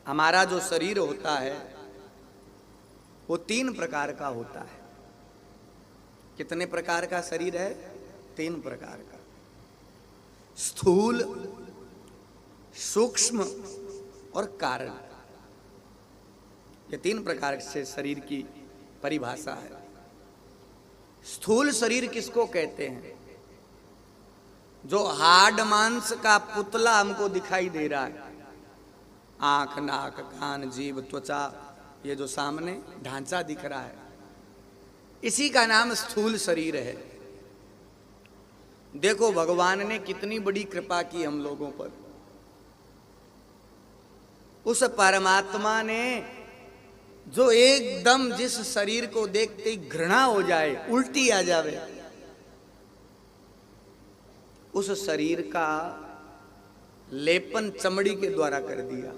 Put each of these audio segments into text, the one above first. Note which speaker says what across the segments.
Speaker 1: हमारा जो शरीर होता है वो 3 प्रकार का होता है। कितने प्रकार का शरीर है? 3 प्रकार का। स्थूल, सूक्ष्म और कारण। ये 3 प्रकार से शरीर की परिभाषा है। स्थूल शरीर किसको कहते हैं? जो हाड मांस का पुतला हमको दिखाई दे रहा है, आंख, नाक, कान, जीभ, त्वचा, ये जो सामने ढांचा दिख रहा है, इसी का नाम स्थूल शरीर है। देखो भगवान ने कितनी बड़ी कृपा की हम लोगों पर। उस परमात्मा ने जो एकदम जिस शरीर को देखते ही घृणा हो जाए, उल्टी आ जावे, उस शरीर का लेपन चमड़ी के द्वारा कर दिया।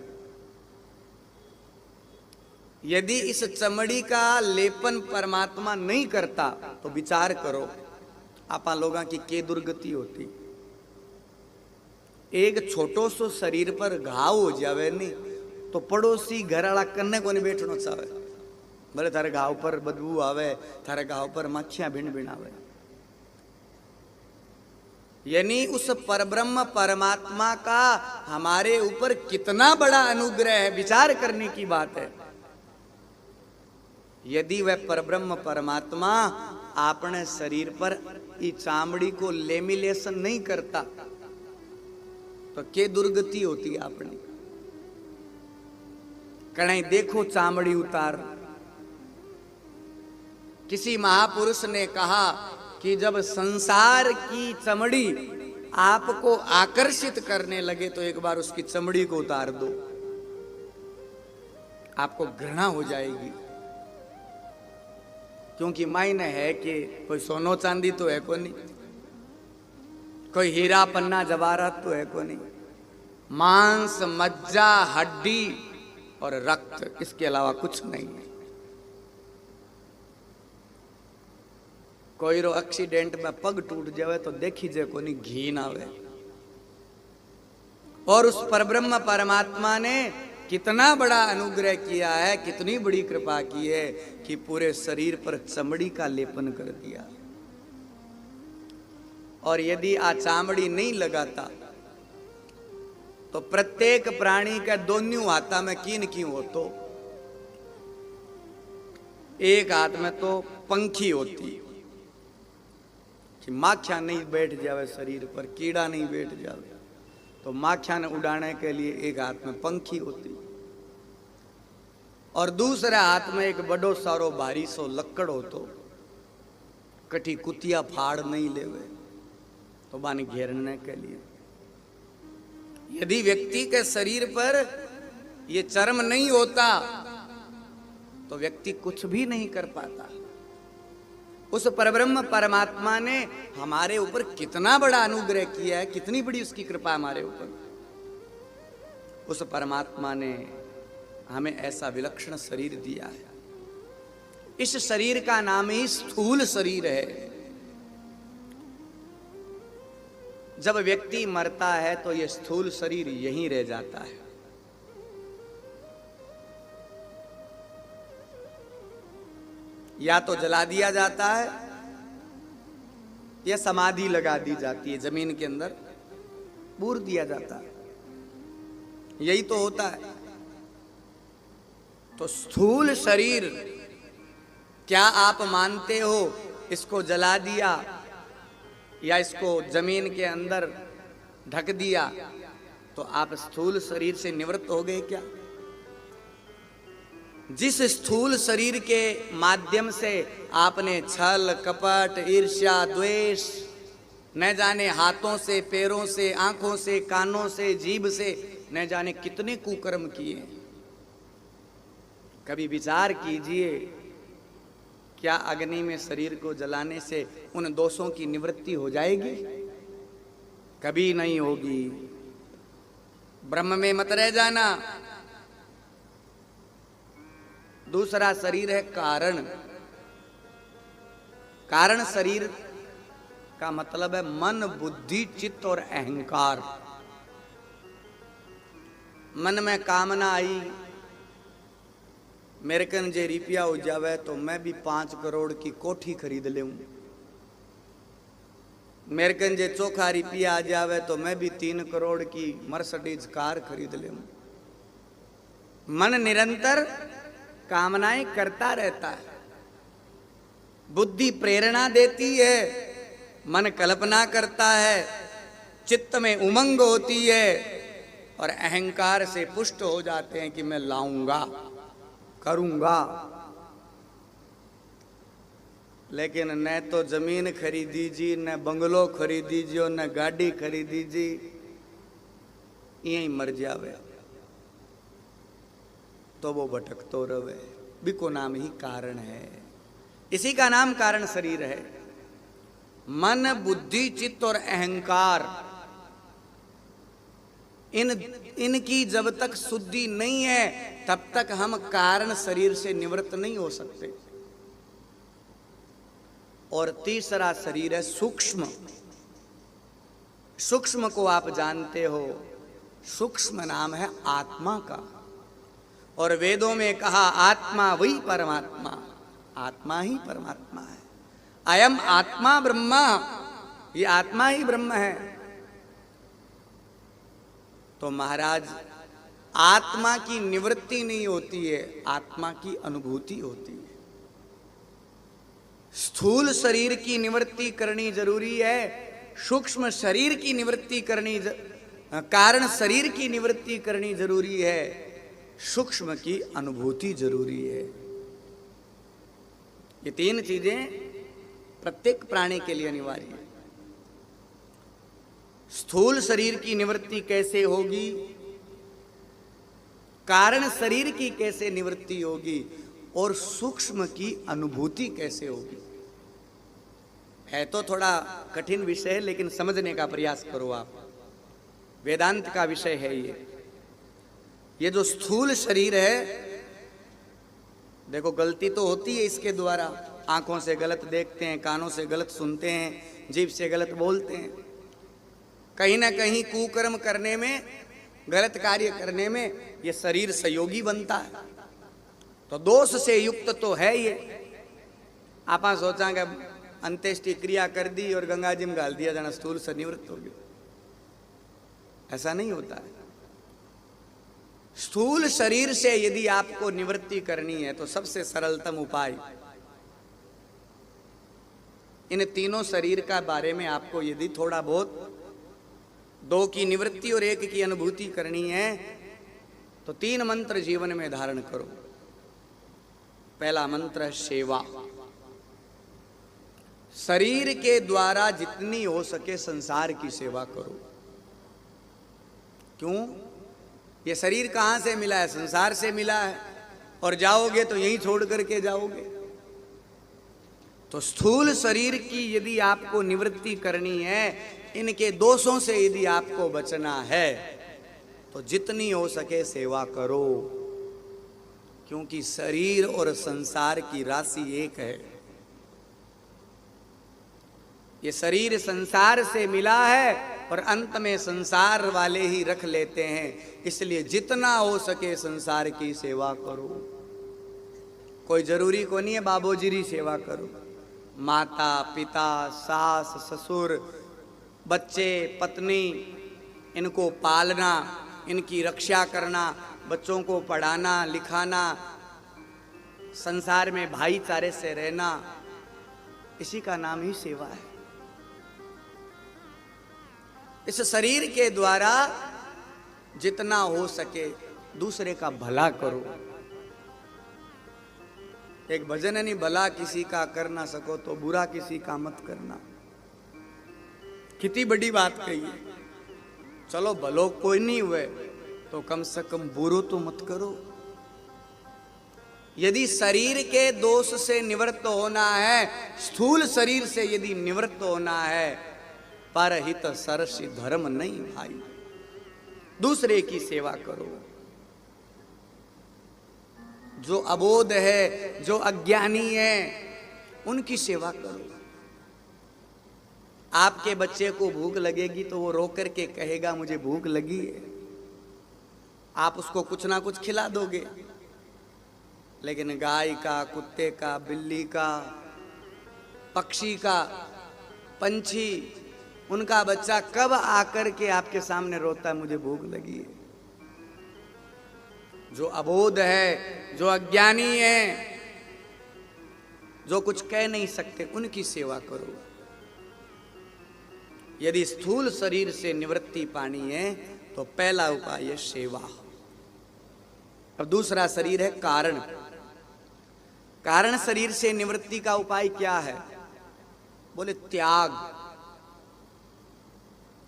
Speaker 1: यदि इस चमड़ी का लेपन परमात्मा नहीं करता तो विचार करो आपा लोगों की के दुर्गति होती। एक छोटो सो शरीर पर घाव हो जावे नहीं तो पड़ोसी घर वाला कन्ने को नहीं बैठना चाहे। भले थारे घाव पर बदबू आवे, थारे घाव पर मक्खियां भिन भिन आवे। यानी उस परब्रह्म परमात्मा का हमारे ऊपर कितना बड़ा अनुग्रह है, विचार करने की बात है। यदि वह परब्रह्म परमात्मा अपने शरीर पर इस चामड़ी को लेमिनेशन नहीं करता तो के दुर्गति होती अपनी। कहीं देखो चामड़ी उतार। किसी महापुरुष ने कहा कि जब संसार की चमड़ी आपको आकर्षित करने लगे तो एक बार उसकी चमड़ी को उतार दो, आपको घृणा हो जाएगी। क्योंकि मायने है कि कोई सोनो चांदी तो है को नहीं, कोई हीरा पन्ना जवाहरात तो है को नहीं, मांस, मज्जा, हड्डी और रक्त, इसके अलावा कुछ नहीं है। कोई रो एक्सीडेंट में पग टूट जावे तो देखी जे को नहीं घीन आवे। और उस परब्रह्म परमात्मा ने कितना बड़ा अनुग्रह किया है, कितनी बड़ी कृपा की है कि पूरे शरीर पर चमड़ी का लेपन कर दिया। और यदि आ चामड़ी नहीं लगाता तो प्रत्येक प्राणी का दोनों हाथा में कीन क्यों हो? तो एक हाथ में तो पंखी होती कि माखिया नहीं बैठ जावे शरीर पर, कीड़ा नहीं बैठ जावे, तो माखिया ने उड़ाने के लिए एक हाथ में पंखी होती और दूसरे हाथ में एक बड़ो सारो भारी सो लक्कड़ होतो। कठी कुतिया फाड़ नहीं लेवे तो बाने घेरने के लिए। यदि व्यक्ति के शरीर पर ये चर्म नहीं होता तो व्यक्ति कुछ भी नहीं कर पाता। उस परब्रह्म परमात्मा ने हमारे ऊपर कितना बड़ा अनुग्रह किया है, कितनी बड़ी उसकी कृपा हमारे ऊपर। उस परमात्मा ने हमें ऐसा विलक्षण शरीर दिया है। इस शरीर का नाम ही स्थूल शरीर है। जब व्यक्ति मरता है तो यह स्थूल शरीर यहीं रह जाता है। या तो जला दिया जाता है या समाधि लगा दी जाती है, जमीन के अंदर बूर दिया जाता है। यही तो होता है। तो स्थूल शरीर क्या आप मानते हो इसको जला दिया या इसको जमीन के अंदर ढक दिया तो आप स्थूल शरीर से निवृत्त हो गए क्या? जिस स्थूल शरीर के माध्यम से आपने छल, कपट, ईर्ष्या, द्वेष, न जाने हाथों से, पैरों से, आंखों से, कानों से, जीभ से न जाने कितने कुकर्म किए, कभी विचार कीजिए क्या अग्नि में शरीर को जलाने से उन दोषों की निवृत्ति हो जाएगी? कभी नहीं होगी। ब्रह्म में मत रह जाना। दूसरा शरीर है कारण। कारण शरीर का मतलब है मन, बुद्धि, चित्त और अहंकार। मन में कामना आई मेरे कन जे रुपया हो जावे तो मैं भी 5 करोड़ की कोठी खरीद लूं, मेरे कन जे चोखा रुपया आ जावे तो मैं भी 3 करोड़ की मर्सिडीज कार खरीद लूं। मन निरंतर कामनाएं करता रहता है, बुद्धि प्रेरणा देती है, मन कल्पना करता है, चित्त में उमंग होती है और अहंकार से पुष्ट हो जाते हैं कि मैं लाऊंगा, करूंगा। लेकिन न तो जमीन खरीदी जी, न बंगलो खरीदी जो, न गाड़ी खरीदी जी, यही मर जावे तो वो भटकतो रवे। बिको नाम ही कारण है, इसी का नाम कारण शरीर है। मन, बुद्धि, चित्त और अहंकार, इनकी जब तक शुद्धि नहीं है तब तक हम कारण शरीर से निवृत्त नहीं हो सकते। और तीसरा शरीर है सूक्ष्म। सूक्ष्म को आप जानते हो, सूक्ष्म नाम है आत्मा का। और वेदों में कहा आत्मा वही परमात्मा, आत्मा ही परमात्मा है। अयम आत्मा ब्रह्मा, ये आत्मा ही ब्रह्म है। तो महाराज आत्मा की निवृत्ति नहीं होती है, आत्मा की अनुभूति होती है। स्थूल शरीर की निवृत्ति करनी जरूरी है, सूक्ष्म शरीर की निवृत्ति करनी, कारण शरीर की निवृत्ति करनी जरूरी है, सूक्ष्म की अनुभूति जरूरी है। ये 3 चीजें प्रत्येक प्राणी के लिए अनिवार्य है। स्थूल शरीर की निवृत्ति कैसे होगी, कारण शरीर की कैसे निवृत्ति होगी, और सूक्ष्म की अनुभूति कैसे होगी। है तो थोड़ा कठिन विषय है, लेकिन समझने का प्रयास करो आप। वेदांत का विषय है ये जो स्थूल शरीर है, देखो गलती तो होती है इसके द्वारा। आंखों से गलत देखते हैं, कानों से गलत सुनते हैं, जीभ से गलत बोलते हैं, कहीं ना कहीं कुकर्म करने में, गलत कार्य करने में ये शरीर सहयोगी बनता है। तो दोष से युक्त तो है ये। आप सोचा कि अंत्येष्टि क्रिया कर दी और गंगा जी में डाल दिया जाना स्थूल से निवृत्त हो गया, ऐसा नहीं होता है। स्थूल शरीर से यदि आपको निवृत्ति करनी है तो सबसे सरलतम उपाय, इन तीनों शरीर का बारे में आपको यदि थोड़ा बहुत 2 की निवृत्ति और 1 की अनुभूति करनी है तो 3 मंत्र जीवन में धारण करो। पहला मंत्र है सेवा। शरीर के द्वारा जितनी हो सके संसार की सेवा करो। क्यों? ये शरीर कहां से मिला है? संसार से मिला है, और जाओगे तो यहीं छोड़ करके जाओगे। तो स्थूल शरीर की यदि आपको निवृत्ति करनी है, इनके दोषों से यदि आपको बचना है, तो जितनी हो सके सेवा करो, क्योंकि शरीर और संसार की राशि एक है। ये शरीर संसार से मिला है और अंत में संसार वाले ही रख लेते हैं, इसलिए जितना हो सके संसार की सेवा करो। कोई जरूरी को नहीं है बाबूजी सेवा करो। माता पिता, सास ससुर, बच्चे पत्नी, इनको पालना, इनकी रक्षा करना, बच्चों को पढ़ाना लिखाना, संसार में भाईचारे से रहना, इसी का नाम ही सेवा है। इस शरीर के द्वारा जितना हो सके दूसरे का भला करो। एक भजन है नहीं, भला किसी का कर ना सको तो बुरा किसी का मत करना। कितनी बड़ी बात कही है। चलो भलो कोई नहीं हुए तो कम से कम बुरो तो मत करो। यदि शरीर के दोष से निवृत्त होना है, स्थूल शरीर से यदि निवृत्त होना है, परहित सरसी धर्म नहीं भाई। दूसरे की सेवा करो। जो अबोध है, जो अज्ञानी है, उनकी सेवा करो। आपके बच्चे को भूख लगेगी तो वो रो करके कहेगा मुझे भूख लगी है। आप उसको कुछ ना कुछ खिला दोगे, लेकिन गाय का, कुत्ते का, बिल्ली का, पक्षी का, पंछी, उनका बच्चा कब आकर के आपके सामने रोता है मुझे भूख लगी है? जो अबोध है, जो अज्ञानी है, जो कुछ कह नहीं सकते, उनकी सेवा करो। यदि स्थूल शरीर से निवृत्ति पानी है तो पहला उपाय है सेवा। अब दूसरा शरीर है कारण। कारण शरीर से निवृत्ति का उपाय क्या है? बोले त्याग।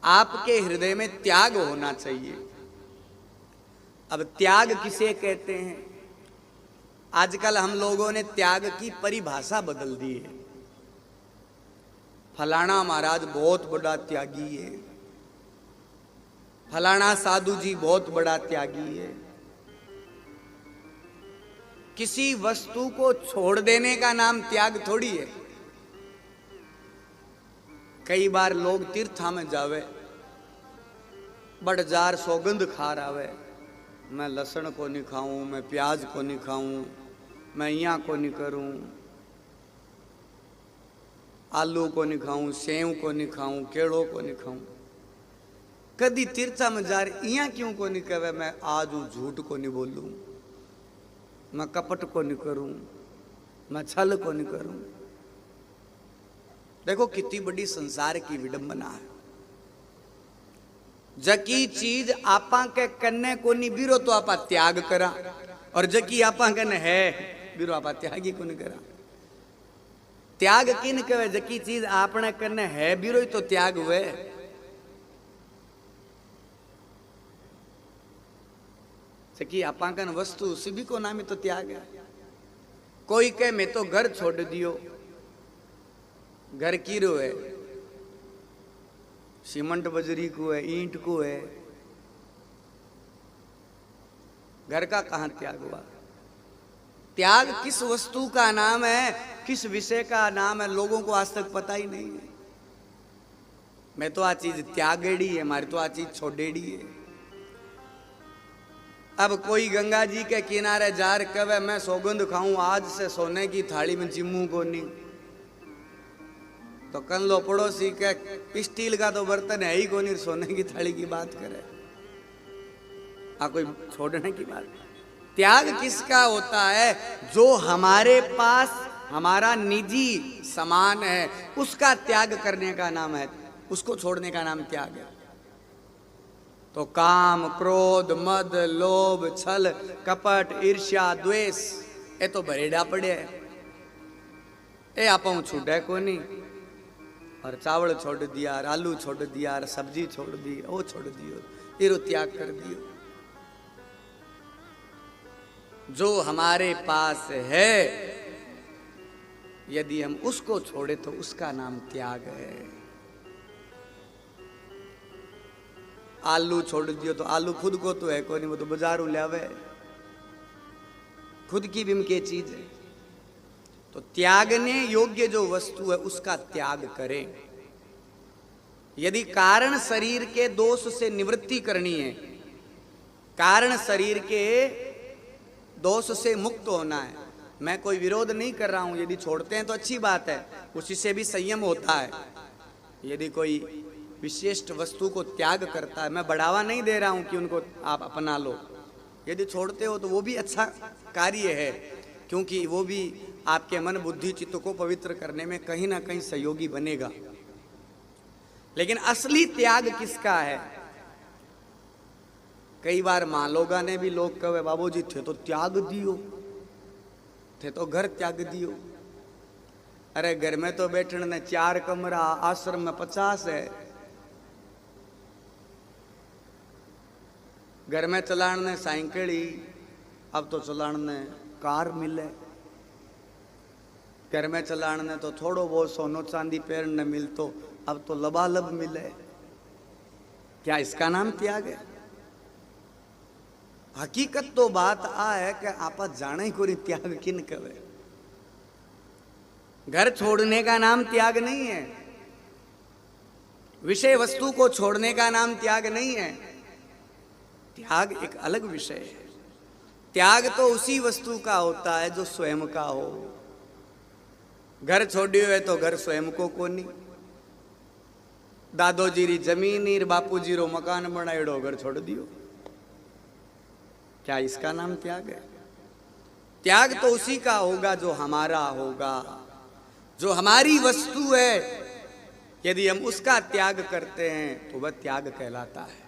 Speaker 1: आपके हृदय में त्याग होना चाहिए। अब त्याग किसे कहते हैं? आजकल हम लोगों ने त्याग की परिभाषा बदल दी है। फलाना महाराज बहुत बड़ा त्यागी है, फलाना साधु जी बहुत बड़ा त्यागी है। किसी वस्तु को छोड़ देने का नाम त्याग थोड़ी है। कई बार लोग तीर्था में जावे, बड़जार सौगंध खा रावे, मैं लहसुन को नहीं खाऊं, मैं प्याज को नहीं खाऊं, मैं यहाँ को नहीं करूं, आलू को नहीं खाऊं, सेव को नहीं खाऊं, केड़ों को नहीं खाऊं। कदी तीर्था में जा रहे यहाँ क्यों को नहीं कहे मैं आज झूठ को नहीं बोलूं, मैं कपट को नहीं करूं, मैं छल को नहीं करूं। देखो कितनी बड़ी संसार की विडंबना है। जकी चीज आपा के कन्ने को नहीं बीरो तो आपा त्याग करा, और जकी आपा कन्ने है बीरो आपा त्याग ही को नहीं करा। त्याग किन कहे? जकी चीज आपने कन्ने है बीरो ही तो त्याग हुए। जकी आपा कन वस्तु सभी को नाम तो त्याग है। कोई कहे मैं तो घर छोड़ दियो, घर कीरो है, सीमेंट बजरी को है, ईंट को है, घर का कहां त्याग हुआ? त्याग किस वस्तु का नाम है, किस विषय का नाम है, लोगों को आज तक पता ही नहीं है। मैं तो आ चीज त्यागेड़ी है, हमारी तो आ चीज छोड़ेड़ी है। अब कोई गंगा जी के किनारे जार कवे मैं सौगंध खाऊं आज से सोने की थाली में चिम्मू को नहीं, तो कन लो पड़ोसी के स्टील का तो बर्तन है ही को नहीं, सोने की थाली की बात करे। कोई छोड़ने की बात। त्याग किसका होता है? जो हमारे पास हमारा निजी सामान है उसका त्याग करने का नाम है, उसको छोड़ने का नाम त्याग है। तो काम, क्रोध, मद, लोभ, छल, कपट, ईर्ष्या, द्वेष ये तो भरेडा पड़े है। ए आपा छूटे को नहीं, और चावल छोड़ दिया, और आलू छोड़ दिया, और सब्जी छोड़ दी, वो छोड़ दियो, ये त्याग कर दियो। जो हमारे पास है यदि हम उसको छोड़े तो उसका नाम त्याग है। आलू छोड़ दियो तो आलू खुद को तो है कोई नहीं, वो तो बाजारू लावे, खुद की भी के चीज है। तो त्यागने योग्य जो वस्तु है उसका त्याग करें। यदि कारण शरीर के दोष से निवृत्ति करनी है, कारण शरीर के दोष से मुक्त होना है, मैं कोई विरोध नहीं कर रहा हूं, यदि छोड़ते हैं तो अच्छी बात है, उसी से भी संयम होता है। यदि कोई विशिष्ट वस्तु को त्याग करता है, मैं बढ़ावा नहीं दे रहा हूं कि उनको आप अपना लो, यदि छोड़ते हो तो वो भी अच्छा कार्य है, क्योंकि वो भी आपके मन बुद्धि चित्त को पवित्र करने में कहीं ना कहीं सहयोगी बनेगा। लेकिन असली त्याग किसका है? कई बार माँ लोगा ने भी लोग कहे बाबूजी थे तो त्याग दियो, थे तो घर त्याग दियो। अरे घर में तो बैठने ने 4 कमरा, आश्रम में 50 है, घर में चलाने साइकिल ही, अब तो चलाने कार मिले, घर में चलाने तो थोड़ो बहुत सोनो चांदी पहनने मिलतो, अब तो लबालब मिले। क्या इसका नाम त्याग है? हकीकत तो बात आ है कि आप जाने ही कोई त्याग किन कहे। घर छोड़ने का नाम त्याग नहीं है, विषय वस्तु को छोड़ने का नाम त्याग नहीं है। त्याग एक अलग विषय है। त्याग तो उसी वस्तु का होता है जो स्वयं का हो। घर छोड़ियो है तो घर स्वयं को कोनी। दादोजी री जमीन नीर बापूजी रो मकान बनाएड़ो घर छोड़ दियो, क्या इसका नाम त्याग है? त्याग तो उसी का होगा जो हमारा होगा, जो हमारी वस्तु है। यदि हम उसका त्याग करते हैं तो वह त्याग कहलाता है।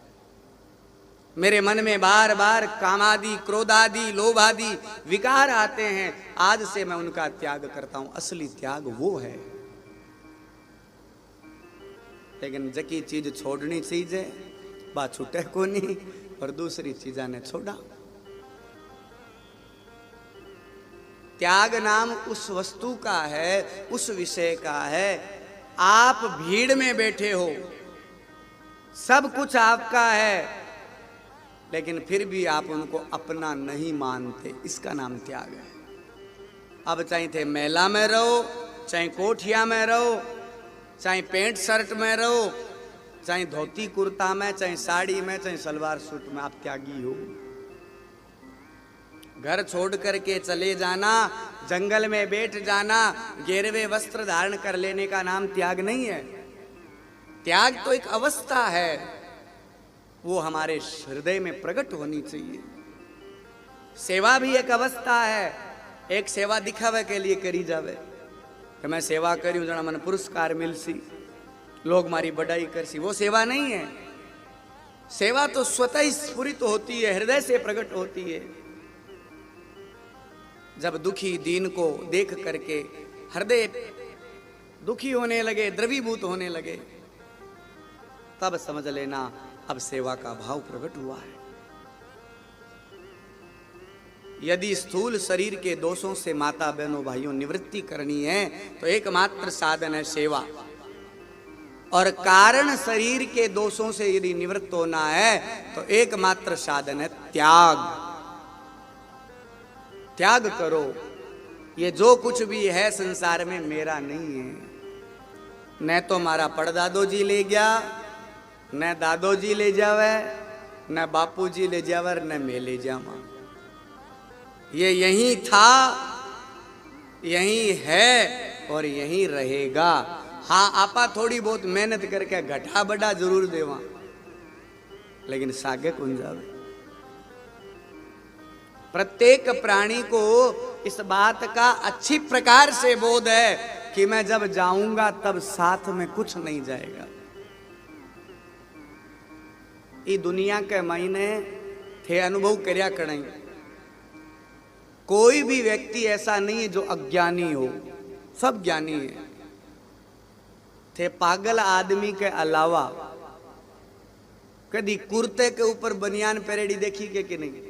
Speaker 1: मेरे मन में बार बार कामादि, क्रोधादि, लोभादि विकार आते हैं, आज से मैं उनका त्याग करता हूं। असली त्याग वो है। लेकिन जकी चीज छोड़नी चाहिए बा छूटे को नहीं, और दूसरी चीजा ने छोड़ा। त्याग नाम उस वस्तु का है, उस विषय का है। आप भीड़ में बैठे हो, सब कुछ आपका है, लेकिन फिर भी आप उनको अपना नहीं मानते, इसका नाम त्याग है। अब चाहे थे मेला में रहो, चाहे कोठिया में रहो, चाहे पैंट शर्ट में रहो, चाहे धोती कुर्ता में, चाहे साड़ी में, चाहे सलवार सूट में, आप त्यागी हो। घर छोड़ करके चले जाना, जंगल में बैठ जाना, गेरवे वस्त्र धारण कर लेने का नाम त्याग नहीं है। त्याग तो एक अवस्था है, वो हमारे हृदय में प्रकट होनी चाहिए। सेवा भी एक अवस्था है। एक सेवा दिखावे के लिए करी जावे कि मैं सेवा करूं जना मन पुरस्कार मिलसी, लोग मारी बढ़ाई करसी, वो सेवा नहीं है। सेवा तो स्वतः ही स्फुरित होती है, हृदय से प्रकट होती है। जब दुखी दीन को देख करके हृदय दुखी होने लगे, द्रवीभूत होने लगे, तब समझ लेना अब सेवा का भाव प्रकट हुआ है। यदि स्थूल शरीर के दोषों से माता बहनों भाइयों निवृत्ति करनी है तो एकमात्र साधन है सेवा। और कारण शरीर के दोषों से यदि निवृत्त होना है तो एकमात्र साधन है त्याग। त्याग करो, ये जो कुछ भी है संसार में मेरा नहीं है। न तो मारा पड़दादो जी ले गया, न दादोजी ले जावे, न बापूजी ले जावे, न मैं ले जावा। ये यही था, यही है और यही रहेगा। हाँ, आपा थोड़ी बहुत मेहनत करके घटा बढ़ा जरूर देवा, लेकिन सागे कौन जावे। प्रत्येक प्राणी को इस बात का अच्छी प्रकार से बोध है कि मैं जब जाऊंगा तब साथ में कुछ नहीं जाएगा। ये दुनिया के महीने थे अनुभव कर्या करें। कोई भी व्यक्ति ऐसा नहीं है जो अज्ञानी हो, सब ज्ञानी है। थे पागल आदमी के अलावा कभी कुर्ते के ऊपर बनियान पहरेड़ी देखी के कि नहीं?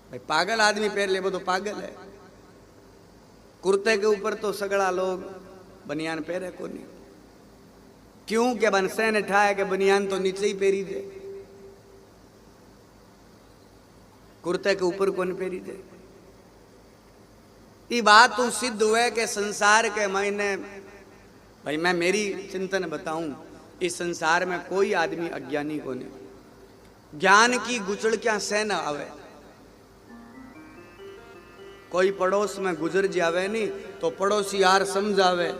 Speaker 1: भाई पागल आदमी पहन ले वो तो पागल है। कुर्ते के ऊपर तो सगड़ा लोग बनियान पहरे को नहीं। क्यों? के बन सहन ठाए के बनियान तो नीचे ही पहरी दे, कुर्ते के ऊपर कौन पहरी दे। ये बात तो सिद्ध हुए कि संसार के महीने, भाई मैं मेरी चिंतन बताऊं, इस संसार में कोई आदमी अज्ञानी को नहीं। ज्ञान की गुचड़ क्या सहन आवे। कोई पड़ोस में गुजर जावे नहीं तो पड़ोसी यार समझावे,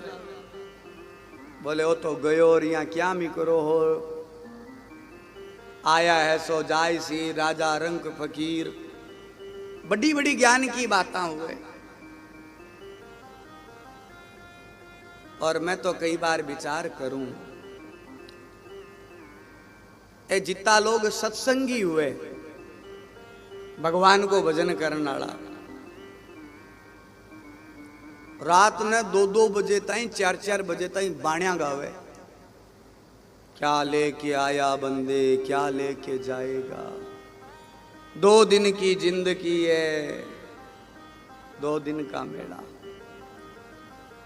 Speaker 1: बोले वो तो गयो और यहाँ क्या मी करो हो, आया है सो जाय सी राजा रंग फकीर। बड़ी बड़ी ज्ञान की बातें हुए। और मैं तो कई बार विचार करूं, ए जितना लोग सत्संगी हुए, भगवान को भजन करने वाला, रात ने 2-2 बजे ताई 4-4 बजे ताई बाणिया गावे, क्या लेके आया बंदे क्या लेके जाएगा, 2 दिन की जिंदगी है 2 दिन का मेला।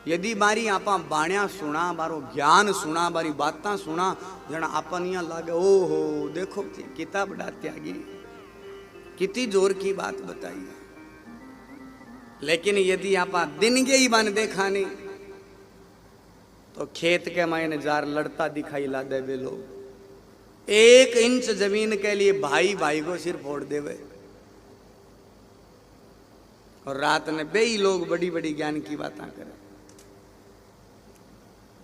Speaker 1: यदि मारी आपा बाणिया सुना, मारो ज्ञान सुना, मारी बातें सुना, जना आपन यहाँ लागे ओ हो देखो कितना बड़ा त्यागी, कितनी जोर की बात बताई है। लेकिन यदि आप दिन के ही बन देखा नहीं तो खेत के मायने जार लड़ता दिखाई ला दे वे लोग। 1 इंच जमीन के लिए भाई भाई को सिर फोड़ देवे। और रात में बेई लोग बड़ी बड़ी ज्ञान की बातें करें।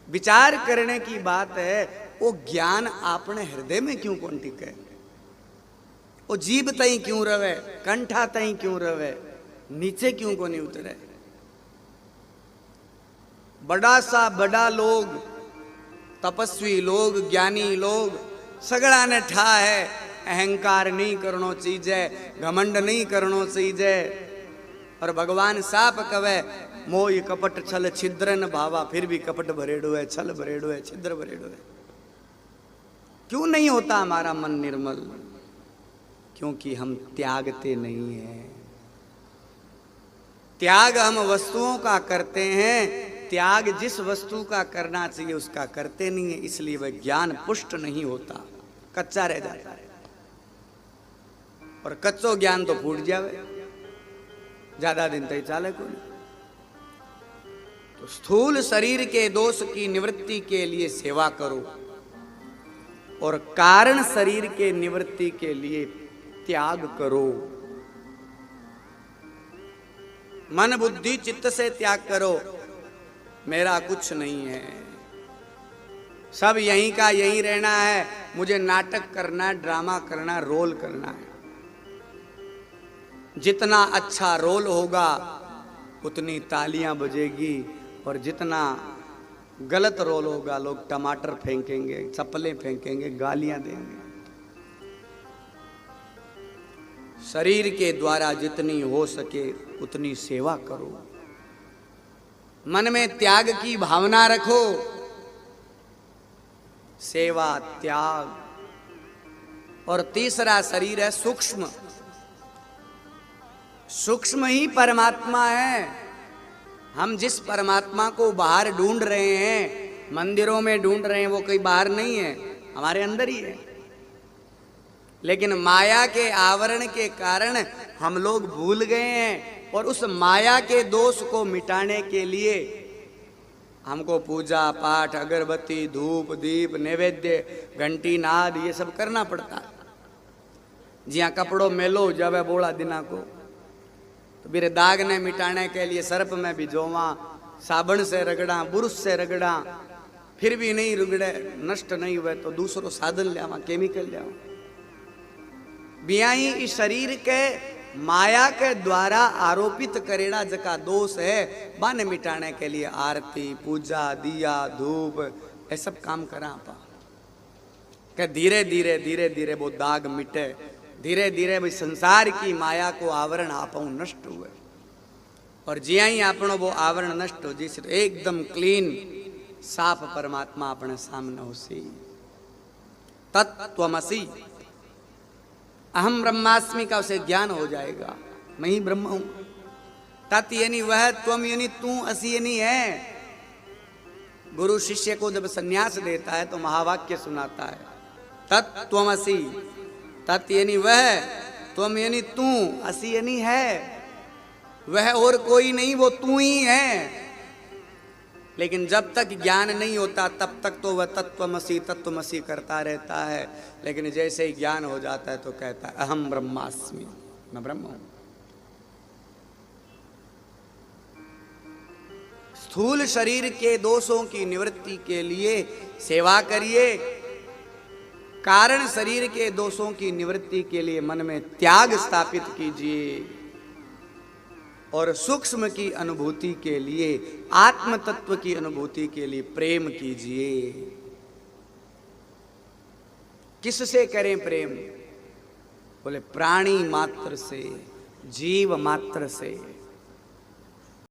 Speaker 1: विचार करने की बात है, वो ज्ञान अपने हृदय में क्यों कौन टिके? वो जीभ तई क्यों रवे, कंठा तई क्यों रवे, नीचे क्यों को नहीं उतरे? बड़ा सा बड़ा लोग, तपस्वी लोग, ज्ञानी लोग सगड़ा ने ठा है अहंकार नहीं करनो चीजे, घमंड नहीं करनो चीजे। और भगवान साप कवे मोह कपट छल छिद्र न भावा, फिर भी कपट भरेड़ो है, छल भरेड़ो है, छिद्र भरेड़ो है। क्यों नहीं होता हमारा मन निर्मल? क्योंकि हम त्यागते नहीं हैं। त्याग हम वस्तुओं का करते हैं, त्याग जिस वस्तु का करना चाहिए उसका करते नहीं है, इसलिए वह ज्ञान पुष्ट नहीं होता, कच्चा रह जाता है। और कच्चो ज्ञान तो फूट जावे, ज्यादा दिन तक चाले को नहीं। तो स्थूल शरीर के दोष की निवृत्ति के लिए सेवा करो, और कारण शरीर के निवृत्ति के लिए त्याग करो। मन बुद्धि चित्त से त्याग करो, मेरा कुछ नहीं है, सब यहीं का यहीं रहना है, मुझे नाटक करना, ड्रामा करना, रोल करना है। जितना अच्छा रोल होगा उतनी तालियां बजेगी, और जितना गलत रोल होगा लोग टमाटर फेंकेंगे, चप्पलें फेंकेंगे, गालियां देंगे। शरीर के द्वारा जितनी हो सके उतनी सेवा करो, मन में त्याग की भावना रखो। सेवा, त्याग। और तीसरा शरीर है सूक्ष्म। सूक्ष्म ही परमात्मा है। हम जिस परमात्मा को बाहर ढूंढ रहे हैं, मंदिरों में ढूंढ रहे हैं, वो कोई बाहर नहीं है, हमारे अंदर ही है। लेकिन माया के आवरण के कारण हम लोग भूल गए हैं, और उस माया के दोष को मिटाने के लिए हमको पूजा पाठ, अगरबत्ती, धूप, दीप, नैवेद्य, घंटी, नाद ये सब करना पड़ता। जिया कपड़ों मेलो जावे बोला दिना को, तो मेरे दाग ने मिटाने के लिए सर्प में भिजोवा, साबुन से रगड़ा, बुरुश से रगड़ा, फिर भी नहीं रुगड़े, नष्ट नहीं हुए तो दूसरो साधन लिया, केमिकल लिया। बियाई इस शरीर के माया के द्वारा आरोपित करेड़ा जका दोष है, बाने मिटाने के लिए आरती, पूजा, दिया, धूप ये सब काम करा आपा, कि धीरे धीरे धीरे धीरे वो दाग मिटे, धीरे धीरे भाई संसार की माया को आवरण आपो नष्ट हुए। और जिया ही आपनो वो आवरण नष्ट हो जिस तो एकदम क्लीन साफ परमात्मा अपने सामने हो सी। तत्त्वमसि, अहम ब्रह्मास्मि का उसे ज्ञान हो जाएगा, मैं ही ब्रह्म हूं। तत् यानी वह, त्वम यानी तू, असि यानी है। गुरु शिष्य को जब संन्यास देता है तो महावाक्य सुनाता है, तत्त्वमसि। तत् यानी वह, त्वम यानी तू, असि यानी है। वह और कोई नहीं, वो तू ही है। लेकिन जब तक ज्ञान नहीं होता तब तक तो वह तत्त्वमसि तत्त्वमसि करता रहता है। लेकिन जैसे ही ज्ञान हो जाता है तो कहता है अहम ब्रह्मास्मि, मैं ब्रह्म हूं। स्थूल शरीर के दोषों की निवृत्ति के लिए सेवा करिए, कारण शरीर के दोषों की निवृत्ति के लिए मन में त्याग स्थापित कीजिए, और सूक्ष्म की अनुभूति के लिए, आत्म तत्व की अनुभूति के लिए प्रेम कीजिए। किससे करें प्रेम? बोले प्राणी मात्र से, जीव मात्र से।